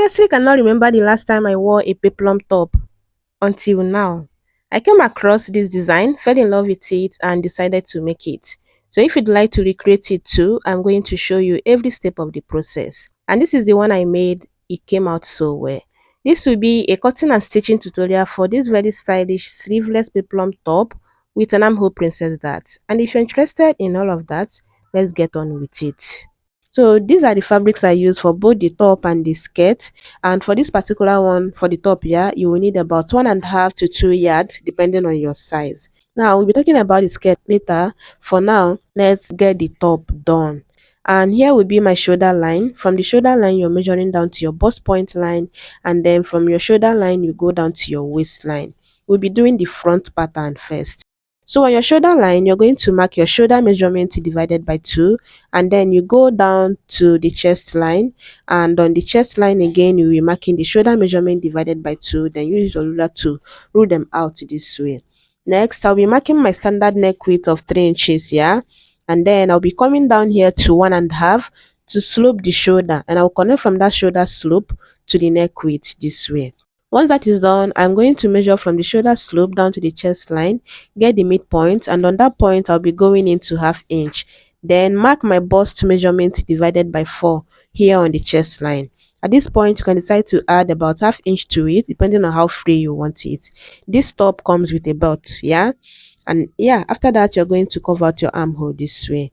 honestly cannot remember the last time I wore a peplum top until now. I came across this design, fell in love with it, and decided to make it. So if you'd like to recreate it too, I'm going to show you every step of the process. And this is the one I made. It came out so well. This will be a cutting and stitching tutorial for this very stylish sleeveless peplum top with an armhole princess dart. And if you're interested in all of that, let's get on with it. So these are the fabrics I use for both the top and the skirt. And for this particular one, for the top, yeah, you will need about 1.5 to 2 yards depending on your size. Now we'll be talking about the skirt later. For now, let's get the top done. And here will be my shoulder line. From the shoulder line, you're measuring down to your bust point line, and then from your shoulder line, you go down to your waistline. We'll be doing the front pattern first. So on your shoulder line, you're going to mark your shoulder measurement divided by 2, and then you go down to the chest line, and on the chest line again you'll be marking the shoulder measurement divided by 2, then use your ruler to rule them out this way. Next, I'll be marking my standard neck width of 3 inches, yeah, and then I'll be coming down here to 1.5 to slope the shoulder, and I'll connect from that shoulder slope to the neck width this way. Once that is done, I'm going to measure from the shoulder slope down to the chest line, get the midpoint, and on that point I'll be going into 1/2 inch. Then mark my bust measurement divided by 4 here on the chest line. At this point, you can decide to add about 1/2 inch to it depending on how free you want it. This top comes with a belt, yeah? And yeah, after that, you're going to cover out your armhole this way.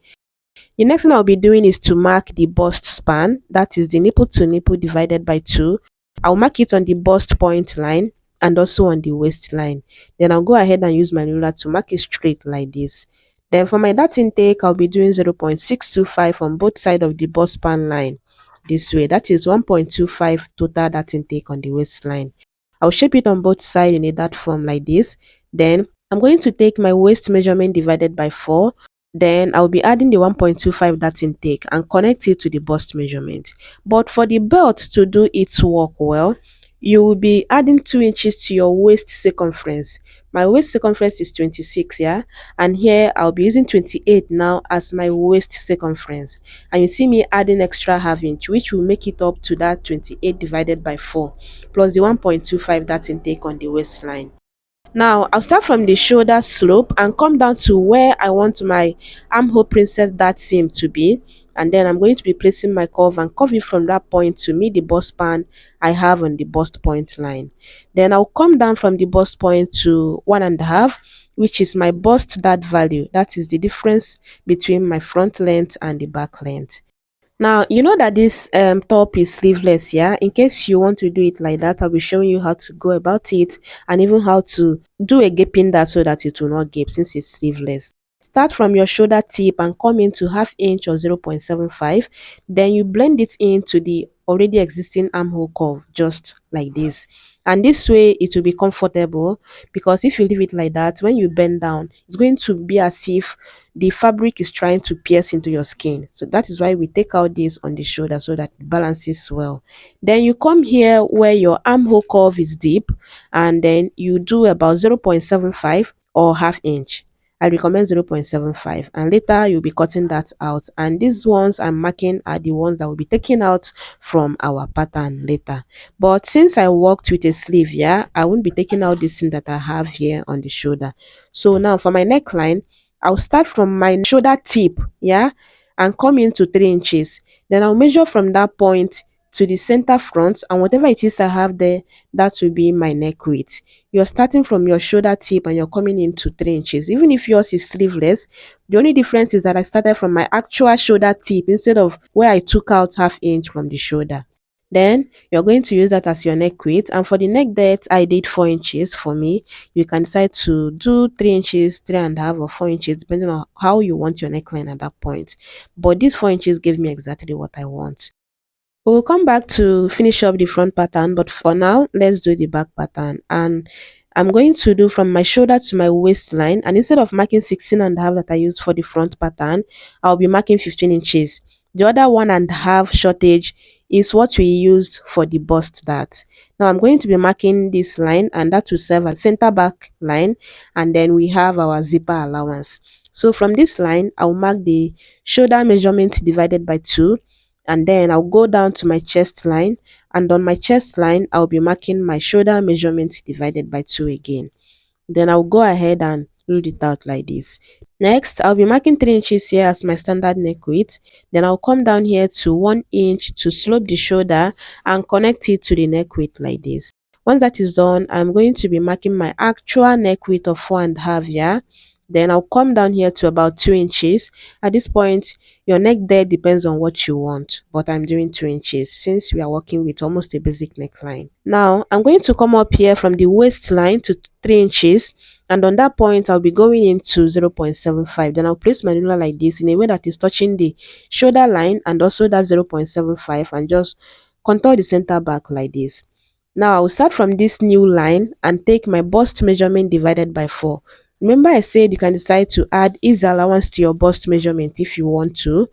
The next thing I'll be doing is to mark the bust span, that is the nipple to nipple divided by 2. I'll mark it on the bust point line and also on the waistline. Then I'll go ahead and use my ruler to mark it straight like this. Then for my dart intake, I'll be doing 0.625 on both sides of the bust span line this way. That is 1.25 total dart intake on the waistline. I'll shape it on both sides in a dart form like this. Then I'm going to take my waist measurement divided by 4. Then I'll be adding the 1.25 dart intake and connect it to the bust measurement. But for the belt to do its work well, you will be adding 2 inches to your waist circumference. My waist circumference is 26, yeah, and here I'll be using 28 now as my waist circumference, and you see me adding extra 1/2 inch, which will make it up to that 28 divided by 4 plus the 1.25 dart intake on the waistline. Now I'll start from the shoulder slope and come down to where I want my armhole princess dart seam to be, and then I'm going to be placing my curve and curve it from that point to meet the bust span I have on the bust point line. Then I'll come down from the bust point to 1.5, which is my bust dart value. That is the difference between my front length and the back length. Now, you know that this top is sleeveless, yeah? In case you want to do it like that, I'll be showing you how to go about it and even how to do a gaping that so that it will not gape since it's sleeveless. Start from your shoulder tip and come into 1/2 inch or 0.75. Then you blend it into the already existing armhole curve just like this. And this way it will be comfortable, because if you leave it like that, when you bend down, it's going to be as if the fabric is trying to pierce into your skin. So that is why we take out this on the shoulder so that it balances well. Then you come here where your armhole curve is deep, and then you do about 0.75 or 1/2 inch. I recommend 0.75, and later you'll be cutting that out, and these ones I'm marking are the ones that will be taken out from our pattern later. But since I worked with a sleeve, yeah, I won't be taking out this thing that I have here on the shoulder. So now for my neckline, I'll start from my shoulder tip, yeah, and come into 3 inches. Then I'll measure from that point to the center front, and whatever it is I have there, that will be my neck width. You're starting from your shoulder tip and you're coming into 3 inches. Even if yours is sleeveless, the only difference is that I started from my actual shoulder tip instead of where I took out 1/2 inch from the shoulder. Then you're going to use that as your neck width, and for the neck depth I did 4 inches. For me, you can decide to do 3 inches, 3.5 or 4 inches depending on how you want your neckline at that point, but these 4 inches gave me exactly what I want. We'll come back to finish up the front pattern, but for now let's do the back pattern. And I'm going to do from my shoulder to my waistline, and instead of marking 16.5 that I used for the front pattern, I'll be marking 15 inches. The other 1.5 shortage is what we used for the bust dart. Now I'm going to be marking this line, and that will serve as center back line, and then we have our zipper allowance. So from this line, I'll mark the shoulder measurement divided by 2, and then I'll go down to my chest line. And on my chest line, I'll be marking my shoulder measurement divided by 2 again. Then I'll go ahead and read it out like this. Next, I'll be marking 3 inches here as my standard neck width. Then I'll come down here to 1 inch to slope the shoulder and connect it to the neck width like this. Once that is done, I'm going to be marking my actual neck width of 4.5 here. Then I'll come down here to about 2 inches. At this point, your neck there depends on what you want, but I'm doing 2 inches since we are working with almost a basic neckline. Now, I'm going to come up here from the waistline to 3 inches, and on that point, I'll be going into 0.75. Then I'll place my ruler like this in a way that is touching the shoulder line and also that 0.75, and just contour the center back like this. Now I will start from this new line and take my bust measurement divided by 4. Remember I said you can decide to add ease allowance to your bust measurement if you want to,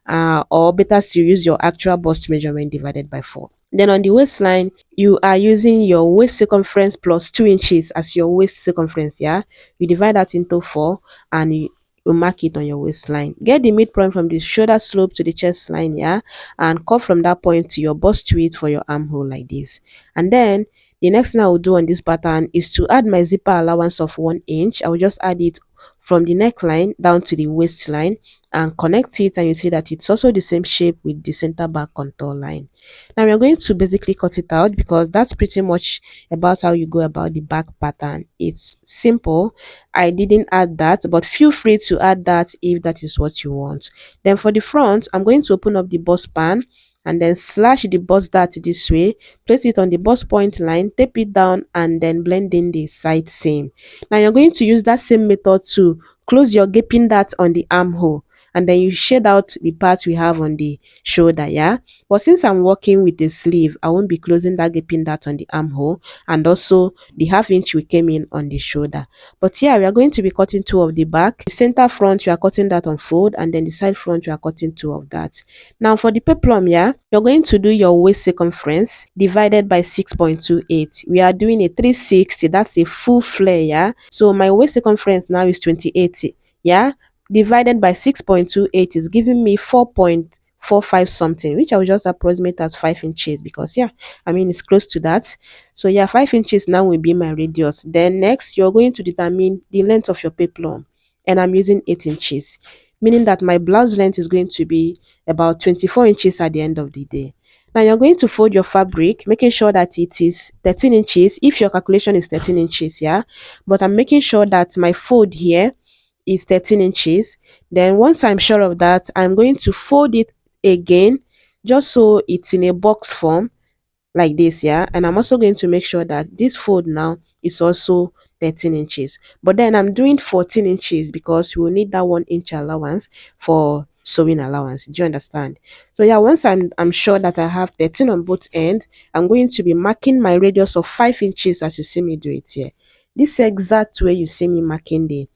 or better still use your actual bust measurement divided by 4. Then on the waistline, you are using your waist circumference plus 2 inches as your waist circumference, yeah? You divide that into 4 and you mark it on your waistline. Get the midpoint from the shoulder slope to the chest line, yeah? And cut from that point to your bust width for your armhole like this. And then the next thing I will do on this pattern is to add my zipper allowance of 1 inch. I will just add it from the neckline down to the waistline and connect it, and you see that it's also the same shape with the center back contour line. Now we are going to basically cut it out because that's pretty much about how you go about the back pattern. It's simple. I didn't add that, but feel free to add that if that is what you want. Then for the front, I'm going to open up the bust pan and then slash the bust dart this way, place it on the bust point line, tape it down, and then blend in the side seam. Now you're going to use that same method to close your gaping dart on the armhole, and then you shade out the part we have on the shoulder, yeah? But since I'm working with the sleeve, I won't be closing that gaping dart on the armhole, and also the half inch we came in on the shoulder. But yeah, we are going to be cutting 2 of the back. The center front, we are cutting that on fold, and then the side front, we are cutting 2 of that. Now for the peplum, yeah, you're going to do your waist circumference divided by 6.28. We are doing a 360, that's a full flare, yeah? So my waist circumference now is 28, yeah? Divided by 6.28 is giving me 4.45 something, which I will just approximate as 5 inches because yeah, I mean it's close to that. So yeah, 5 inches now will be my radius. Then next you're going to determine the length of your peplum, and I'm using 8 inches, meaning that my blouse length is going to be about 24 inches at the end of the day. Now you're going to fold your fabric, making sure that it is 13 inches if your calculation is 13 inches, yeah? But I'm making sure that my fold here is 13 inches. Then once I'm sure of that, I'm going to fold it again just so it's in a box form like this, yeah? And I'm also going to make sure that this fold now is also 13 inches. But then I'm doing 14 inches because we will need that 1 inch allowance for sewing allowance. Do you understand? So yeah, once I'm sure that I have 13 on both ends, I'm going to be marking my radius of 5 inches as you see me do it here. This exact way you see me marking the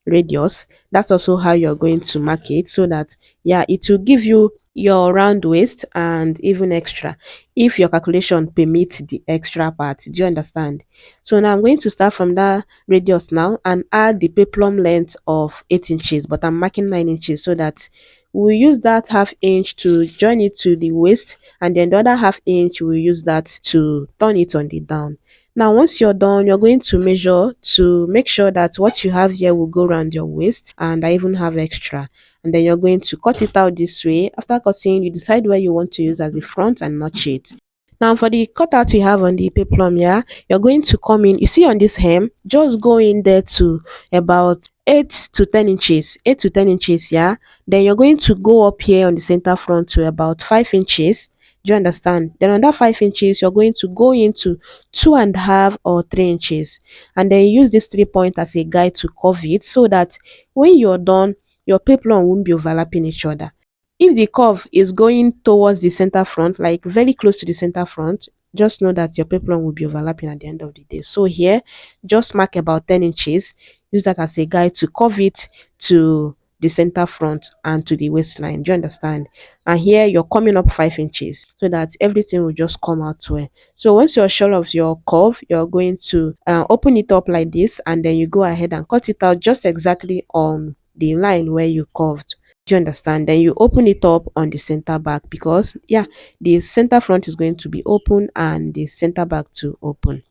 radius, that's also how you're going to mark it, so that yeah, it will give you your round waist and even extra if your calculation permits the extra part. Do you understand? So now I'm going to start from that radius now and add the peplum length of 8 inches, but I'm marking 9 inches so that we'll use that half inch to join it to the waist, and then the other half inch we'll use that to turn it on the down. Now once you're done, you're going to measure to make sure that what you have here will go around your waist, and I even have extra. And then you're going to cut it out this way. After cutting, you decide where you want to use as the front and notch it. Now for the cutout you have on the peplum, yeah, you're going to come in, you see on this hem, just go in there to about 8 to 10 inches, 8 to 10 inches, yeah. Then you're going to go up here on the center front to about 5 inches. Do you understand? Then on that 5 inches, you're going to go into 2.5 or 3 inches, and then use this 3 point as a guide to curve it so that when you're done, your peplum won't be overlapping each other. If the curve is going towards the center front, like very close to the center front, just know that your peplum will be overlapping at the end of the day. So here, just mark about 10 inches. Use that as a guide to curve it to the center front and to the waistline. Do you understand? And here you're coming up 5 inches so that everything will just come out well. So once you're sure of your curve, you're going to open it up like this, and then you go ahead and cut it out just exactly on the line where you curved. Do you understand? Then you open it up on the center back because yeah, the center front is going to be open and the center back to open.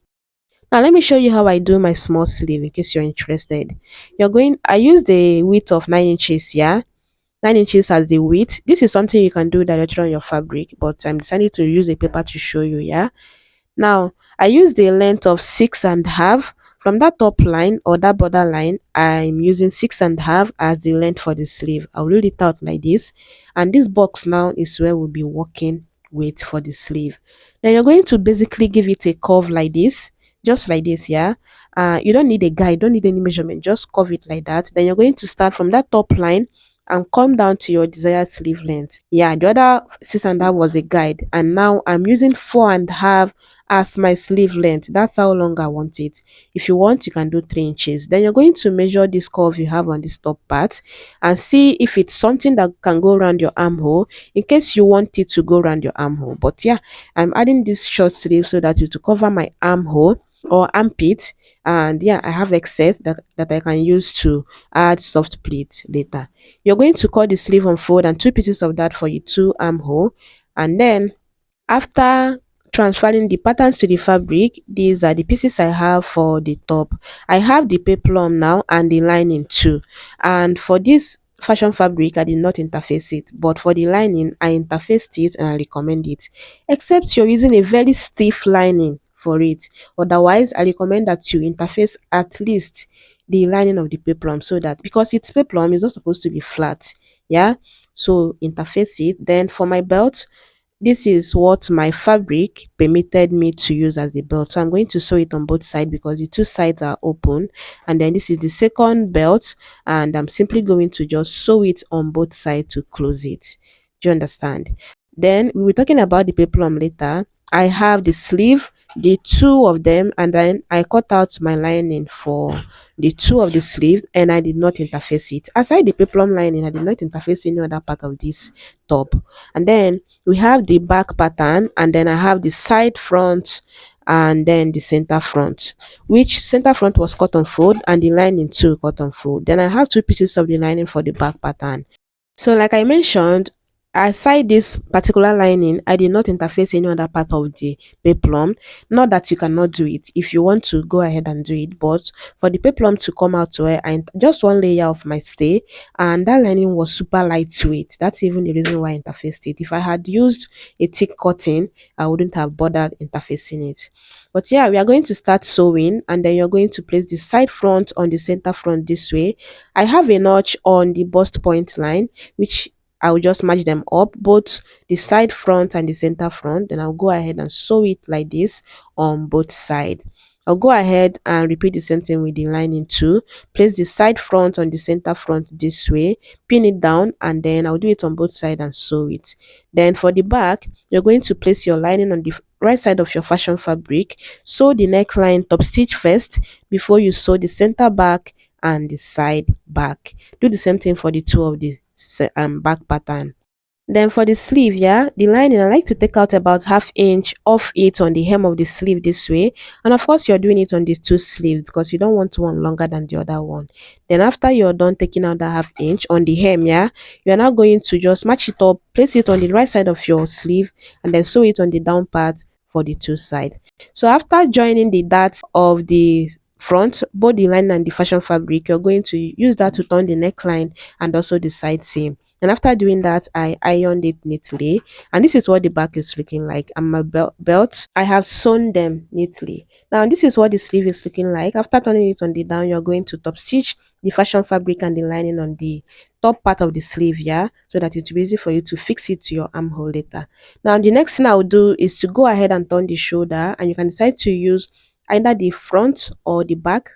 Now let me show you how I do my small sleeve in case you're interested. I use the width of 9 inches, yeah. 9 inches as the width. This is something you can do directly on your fabric, but I'm deciding to use a paper to show you, yeah. Now, I use the length of 6.5. From that top line or that border line, I'm using 6.5 as the length for the sleeve. I'll roll it out like this. And this box now is where we'll be working with for the sleeve. Then you're going to basically give it a curve like this, just like this, yeah. You don't need a guide, don't need any measurement, just curve it like that. Then you're going to start from that top line and come down to your desired sleeve length. Yeah, the other 6.5 was a guide, and now I'm using 4.5 as my sleeve length. That's how long I want it. If you want, you can do 3 inches. Then you're going to measure this curve you have on this top part and see if it's something that can go around your armhole in case you want it to go around your armhole. But yeah, I'm adding this short sleeve so that it will cover my armhole or armpit, and yeah, I have excess that I can use to add soft pleat later. You're going to cut the sleeve on fold and two pieces of that for your two armhole, and then after transferring the patterns to the fabric, these are the pieces I have for the top. I have the peplum now and the lining too. And for this fashion fabric, I did not interface it, but for the lining, I interfaced it and I recommend it. Except you're using a very stiff lining for it. Otherwise, I recommend that you interface at least the lining of the peplum so that because it's peplum, it's not supposed to be flat. Yeah. So interface it. Then for my belt, this is what my fabric permitted me to use as a belt. So I'm going to sew it on both sides because the two sides are open. And then this is the second belt, and I'm simply going to just sew it on both sides to close it. Do you understand? Then we were talking about the peplum later. I have the sleeve, the two of them, and then I cut out my lining for the two of the sleeves and I did not interface it. Aside the peplum lining, I did not interface any other part of this top. And then we have the back pattern, and then I have the side front and then the center front, which center front was cut on fold and the lining too cut on fold. Then I have two pieces of the lining for the back pattern. So like I mentioned, aside this particular lining, I did not interface any other part of the peplum. Not that you cannot do it. If you want to go ahead and do it, but for the peplum to come out well, I just one layer of my stay, and that lining was super lightweight. That's even the reason why I interfaced it. If I had used a thick cotton, I wouldn't have bothered interfacing it. But yeah, we are going to start sewing, and then you're going to place the side front on the center front this way. I have a notch on the bust point line, which I will just match them up, both the side front and the center front. Then I'll go ahead and sew it like this on both sides. I'll go ahead and repeat the same thing with the lining too. Place the side front on the center front this way, pin it down, and then I'll do it on both sides and sew it. Then for the back, you're going to place your lining on the right side of your fashion fabric. Sew the neckline top stitch first before you sew the center back and the side back. Do the same thing for the two of the back pattern. Then for the sleeve, yeah, the lining, I like to take out about half inch off it on the hem of the sleeve this way. And of course, you're doing it on these two sleeves because you don't want one longer than the other one. Then after you're done taking out that half inch on the hem, yeah, you're now going to just match it up, place it on the right side of your sleeve, and then sew it on the down part for the two sides. So after joining the darts of the front, both the line and the fashion fabric, you're going to use that to turn the neckline and also the side seam. And after doing that, I ironed it neatly. And this is what the back is looking like. And my belt, I have sewn them neatly. Now, this is what the sleeve is looking like. After turning it on the down, you're going to top stitch the fashion fabric and the lining on the top part of the sleeve, yeah, so that it will be easy for you to fix it to your armhole later. Now, the next thing I'll do is to go ahead and turn the shoulder, and you can decide to use either the front or the back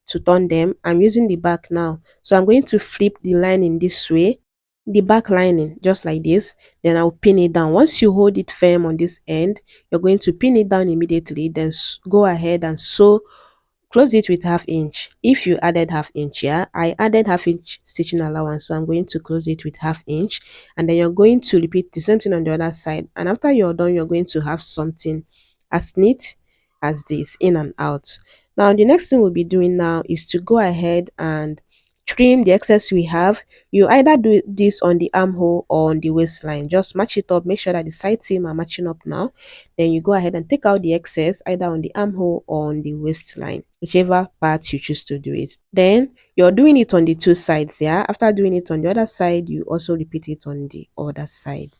to turn them. I'm using the back now, so I'm going to flip the lining this way, the back lining just like this. Then I'll pin it down. Once you hold it firm on this end, you're going to pin it down immediately. Then go ahead and sew, close it with half inch. If you added half inch, yeah, I added half inch stitching allowance, so I'm going to close it with half inch. And then you're going to repeat the same thing on the other side, and after you're done, you're going to have something as neat as this, in and out. Now the next thing we'll be doing now is to go ahead and trim the excess we have. You either do this on the armhole or on the waistline. Just match it up, make sure that the side seam are matching up now. Then you go ahead and take out the excess either on the armhole or on the waistline, whichever part you choose to do it. Then you're doing it on the two sides. Yeah, after doing it on the other side, you also repeat it on the other side.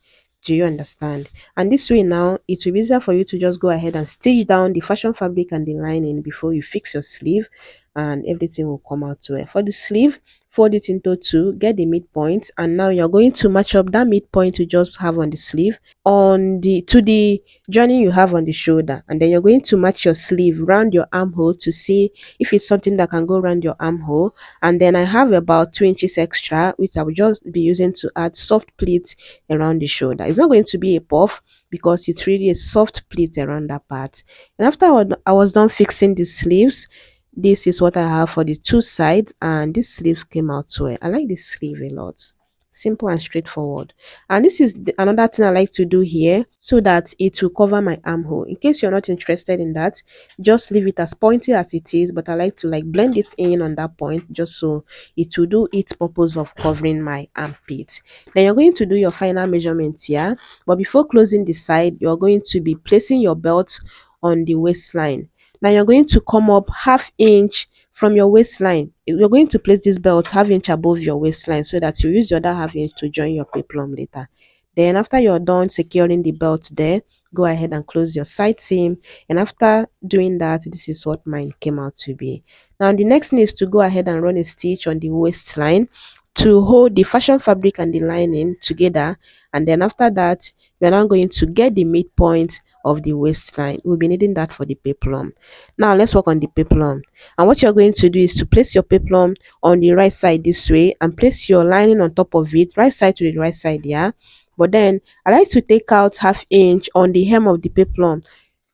Do you understand? And this way now, it will be easier for you to just go ahead and stitch down the fashion fabric and the lining before you fix your sleeve, and everything will come out well. For the sleeve, fold it into two, get the midpoint, and now you're going to match up that midpoint you just have on the sleeve on the to the joining you have on the shoulder, and then you're going to match your sleeve round your armhole to see if it's something that can go around your armhole. And then I have about 2 inches extra, which I will just be using to add soft pleats around the shoulder. It's not going to be a puff because it's really a soft pleat around that part. And after I was done fixing the sleeves, this is what I have for the two sides, and this sleeve came out well. I like this sleeve a lot. Simple and straightforward. And this is another thing I like to do here so that it will cover my armhole. In case you're not interested in that, just leave it as pointy as it is, but I like to like blend it in on that point just so it will do its purpose of covering my armpit. Then you're going to do your final measurements here, but before closing the side, you're going to be placing your belt on the waistline. Now you're going to come up half inch from your waistline. You're going to place this belt half inch above your waistline so that you use the other half inch to join your peplum later. Then after you're done securing the belt there, go ahead and close your side seam. And after doing that, this is what mine came out to be. Now the next thing is to go ahead and run a stitch on the waistline to hold the fashion fabric and the lining together. And then after that, we're now going to get the midpoint of the waistline. We'll be needing that for the peplum. Now let's work on the peplum. And what you're going to do is to place your peplum on the right side this way and place your lining on top of it, right side to the right side, yeah. But then I like to take out half inch on the hem of the peplum,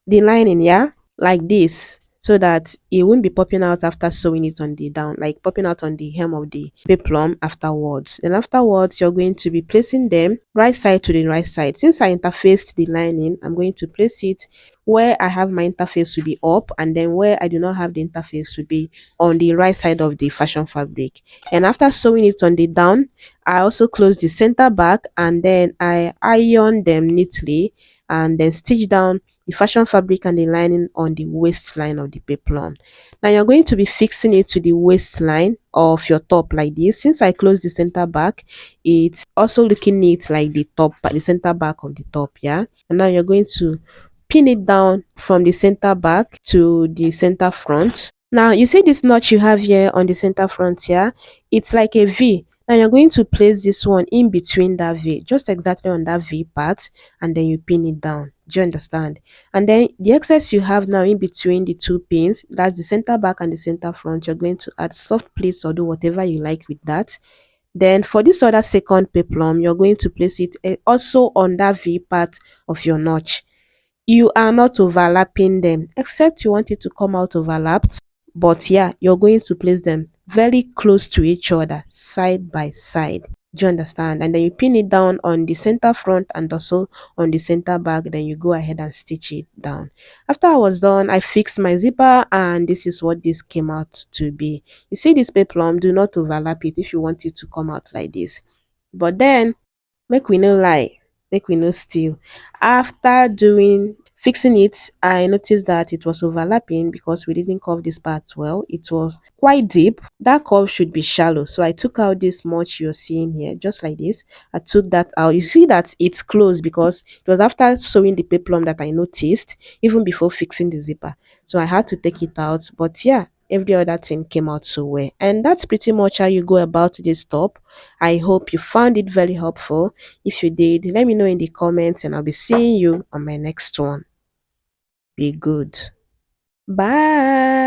the lining, yeah, like this, so that it won't be popping out after sewing it on the down, like popping out on the hem of the peplum afterwards. And afterwards, you're going to be placing them right side to the right side. Since I interfaced the lining, I'm going to place it where I have my interface to be up, and then where I do not have the interface to be on the right side of the fashion fabric. And after sewing it on the down, I also close the center back, and then I iron them neatly and then stitch down the fashion fabric and the lining on the waistline of the peplum. Now you're going to be fixing it to the waistline of your top like this. Since I closed the center back, it's also looking neat like the top, the center back of the top, yeah. And now you're going to pin it down from the center back to the center front. Now you see this notch you have here on the center front here, it's like a V. Now you're going to place this one in between that V, just exactly on that V part, and then you pin it down. Do you understand? And then the excess you have now in between the two pins, that's the center back and the center front, you're going to add soft pleats or do whatever you like with that. Then for this other second peplum, you're going to place it also on that V part of your notch. You are not overlapping them, except you want it to come out overlapped. But yeah, you're going to place them very close to each other, side by side. Do you understand? And then you pin it down on the center front and also on the center back. Then you go ahead and stitch it down. After I was done, I fixed my zipper, and this is what this came out to be. You see this peplum, do not overlap it if you want it to come out like this. But then make we no lie, make we no steal. After doing fixing it, I noticed that it was overlapping because we didn't curve this part well. It was quite deep. That curve should be shallow. So I took out this much you're seeing here, just like this. I took that out. You see that it's closed because it was after sewing the peplum that I noticed, even before fixing the zipper. So I had to take it out. But yeah, every other thing came out so well. And that's pretty much how you go about this top. I hope you found it very helpful. If you did, let me know in the comments, and I'll be seeing you on my next one. Be good. Bye.